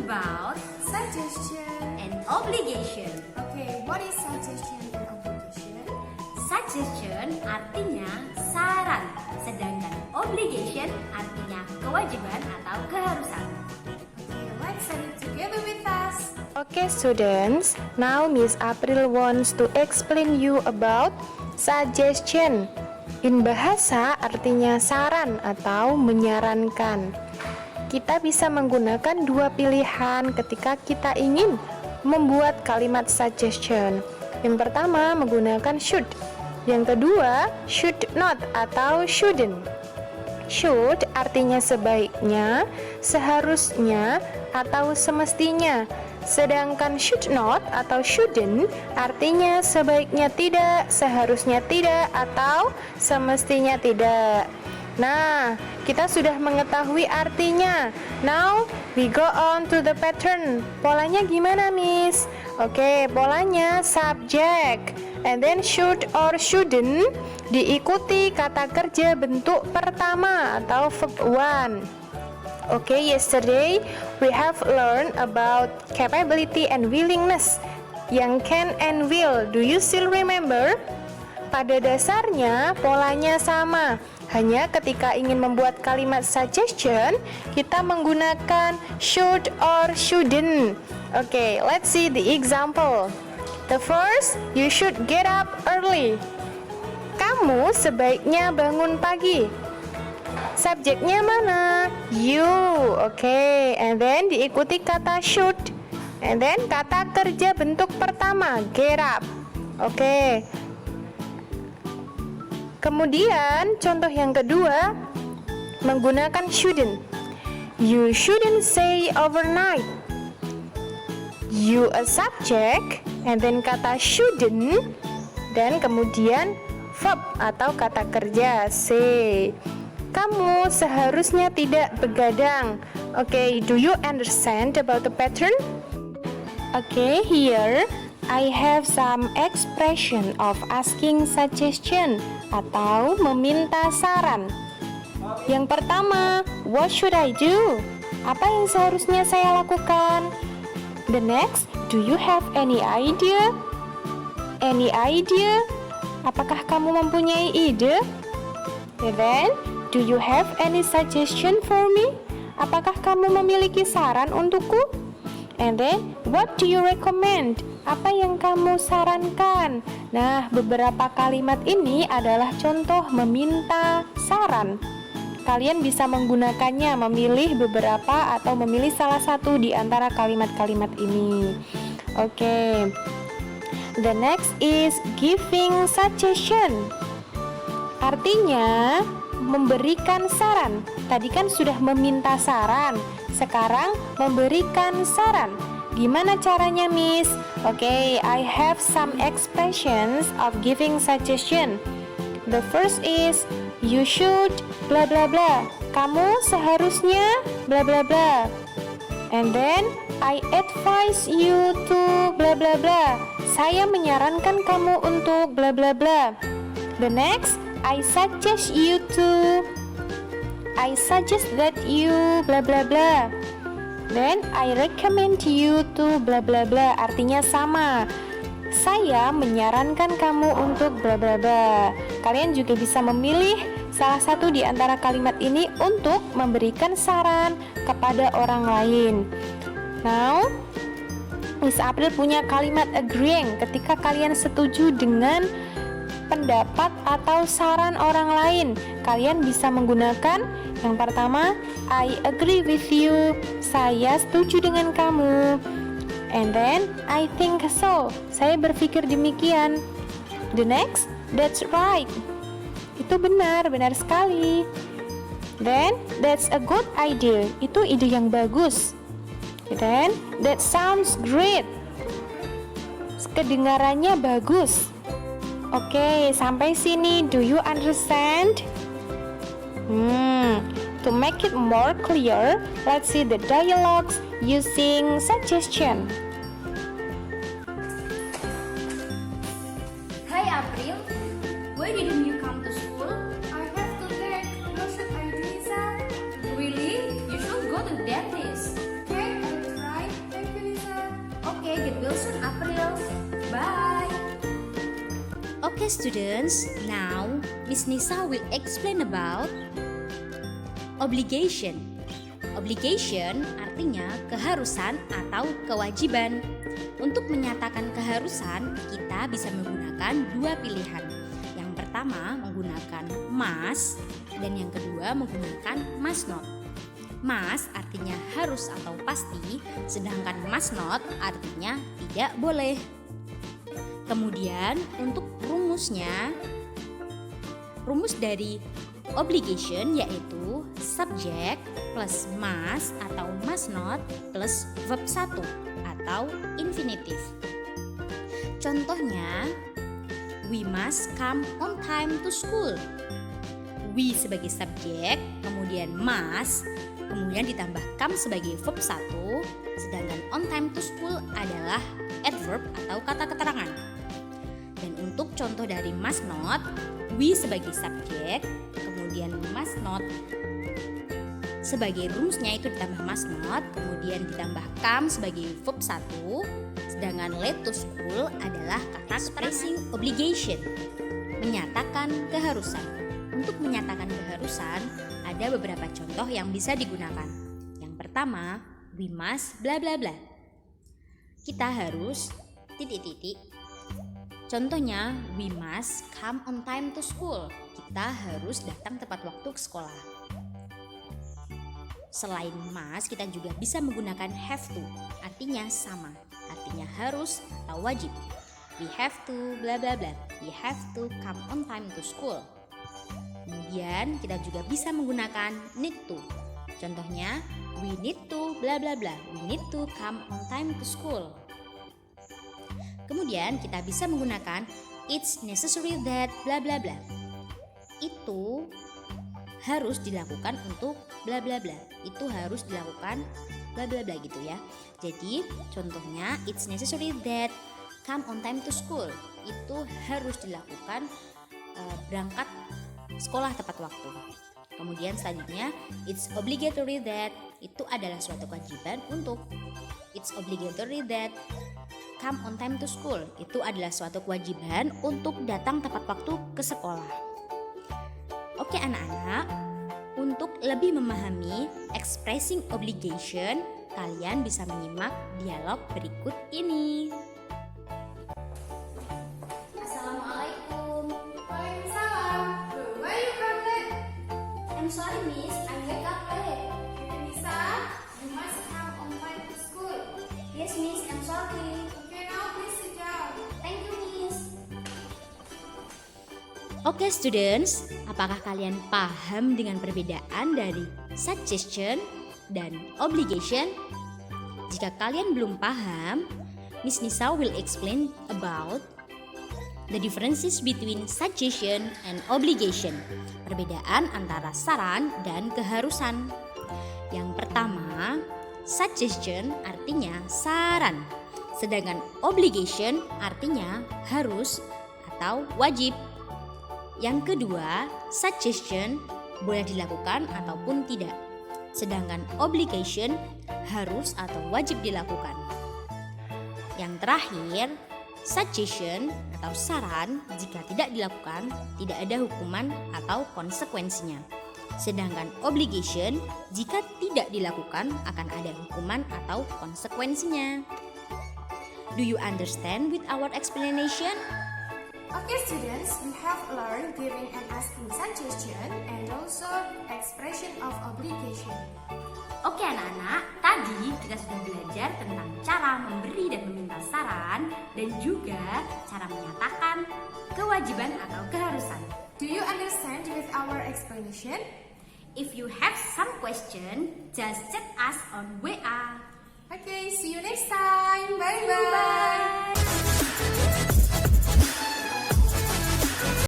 about suggestion and obligation. Okay, what is suggestion and obligation? Suggestion artinya saran, sedangkan obligation artinya kewajiban atau keharusan. Okay, let's study together with us. Okay students, now Miss April wants to explain you about suggestion. In bahasa artinya saran atau menyarankan. Kita bisa menggunakan dua pilihan ketika kita ingin membuat kalimat suggestion. Yang pertama menggunakan should. Yang kedua should not atau shouldn't. Should artinya sebaiknya, seharusnya, atau semestinya. Sedangkan should not atau shouldn't artinya sebaiknya tidak, seharusnya tidak, atau semestinya tidak. Nah, kita sudah mengetahui artinya. Now, we go on to the pattern. Polanya gimana, Miss? Oke, polanya subject, and then should or shouldn't diikuti kata kerja bentuk pertama atau verb one. Okay, yesterday we have learned about capability and willingness. Yang can and will, do you still remember? Pada dasarnya polanya sama. Hanya ketika ingin membuat kalimat suggestion, kita menggunakan should or shouldn't. Okay, let's see the example. The first, you should get up early. Kamu sebaiknya bangun pagi. Subjeknya mana? You. Okay, and then diikuti kata should, and then kata kerja bentuk pertama get up. Okay. Kemudian contoh yang kedua menggunakan shouldn't. You shouldn't stay overnight. You a subject, and then kata shouldn't, dan kemudian verb atau kata kerja say. Kamu seharusnya tidak begadang. Okay, do you understand about the pattern? Okay, here I have some expression of asking suggestion atau meminta saran. Yang pertama, what should I do? Apa yang seharusnya saya lakukan? The next, do you have any idea? Any idea? Apakah kamu mempunyai ide? And then, do you have any suggestion for me? Apakah kamu memiliki saran untukku? And then, what do you recommend? Apa yang kamu sarankan? Nah, beberapa kalimat ini adalah contoh meminta saran. Kalian bisa menggunakannya, memilih beberapa atau memilih salah satu di antara kalimat-kalimat ini. Okay. The next is giving suggestion. Artinya memberikan saran. Tadi kan sudah meminta saran, sekarang memberikan saran. Gimana caranya, Miss? Okay, I have some expressions of giving suggestion. The first is you should bla bla bla. Kamu seharusnya bla bla bla. And then I advise you to bla bla bla. Saya menyarankan kamu untuk bla bla bla. The next, I suggest that you bla bla bla. Then I recommend you to bla bla bla. Artinya sama. Saya menyarankan kamu untuk bla bla bla. Kalian juga bisa memilih salah satu di antara kalimat ini untuk memberikan saran kepada orang lain. Now, Miss April punya kalimat agreeing ketika kalian setuju dengan pendapat atau saran orang lain. Kalian bisa menggunakan yang pertama, I agree with you. Saya setuju dengan kamu. And then, I think so. Saya berpikir demikian. The next, that's right. Itu benar sekali. Then, that's a good idea. Itu ide yang bagus. Then, that sounds great. Kedengarannya bagus. Oke, sampai sini do you understand? To make it more clear, let's see the dialogues using suggestion. Hi April, why didn't you come to school? I have to take. What should I do, Lisa? Really? You should go to dentist. Okay, I'll try. will soon, April. Bye. Okay students, now Miss Nisa will explain about obligation. Obligation artinya keharusan atau kewajiban. Untuk menyatakan keharusan, kita bisa menggunakan dua pilihan. Yang pertama menggunakan must dan yang kedua menggunakan must not. Must artinya harus atau pasti, sedangkan must not artinya tidak boleh. Kemudian untuk rumusnya, rumus dari obligation yaitu subject plus must atau must not plus verb 1 atau infinitive. Contohnya, we must come on time to school. We sebagai subjek, kemudian must, kemudian ditambah come sebagai verb 1, sedangkan on time to school adalah adverb atau kata keterangan. Dan untuk contoh dari must not, we sebagai subjek, kemudian must not sebagai rumusnya itu ditambah must not, kemudian ditambah come sebagai verb 1, sedangkan late to school adalah kata expressing obligation, menyatakan keharusan. Untuk menyatakan keharusan, ada beberapa contoh yang bisa digunakan. Yang pertama, we must bla bla bla. Kita harus titik-titik. Contohnya, we must come on time to school. Kita harus datang tepat waktu ke sekolah. Selain must, kita juga bisa menggunakan have to, artinya sama, artinya harus atau wajib. We have to bla bla bla. We have to come on time to school. Kemudian kita juga bisa menggunakan need to. Contohnya, we need to bla bla bla. We need to come on time to school. Kemudian kita bisa menggunakan it's necessary that bla bla bla. Itu harus dilakukan untuk bla bla bla. Itu harus dilakukan bla bla bla gitu ya. Jadi contohnya it's necessary that come on time to school. Itu harus dilakukan berangkat sekolah tepat waktu. Kemudian selanjutnya it's obligatory that, itu adalah suatu kewajiban untuk. It's obligatory that come on time to school, itu adalah suatu kewajiban untuk datang tepat waktu ke sekolah. Oke anak-anak, untuk lebih memahami expressing obligation, kalian bisa menyimak dialog berikut ini. Assalamualaikum. Waalaikumsalam. Why you come late? I'm sorry, Miss. I wake up late. Nisa, you must come on time to school. Yes, Miss. I'm sorry. Okay, now please sit down. Thank you, Miss. Oke students, apakah kalian paham dengan perbedaan dari suggestion dan obligation? Jika kalian belum paham, Miss Nisa will explain about the differences between suggestion and obligation. Perbedaan antara saran dan keharusan. Yang pertama, suggestion artinya saran, sedangkan obligation artinya harus atau wajib. Yang kedua, suggestion boleh dilakukan ataupun tidak, sedangkan obligation harus atau wajib dilakukan. Yang terakhir, suggestion atau saran jika tidak dilakukan tidak ada hukuman atau konsekuensinya. Sedangkan obligation jika tidak dilakukan akan ada hukuman atau konsekuensinya. Do you understand with our explanation? Okay students, we have learned giving and asking suggestion and also expression of obligation. Oke anak-anak, tadi kita sudah belajar tentang cara memberi dan meminta saran dan juga cara menyatakan kewajiban atau keharusan. Do you understand with our explanation? If you have some question, just chat us on WA. Okay, see you next time. Bye bye. Bye.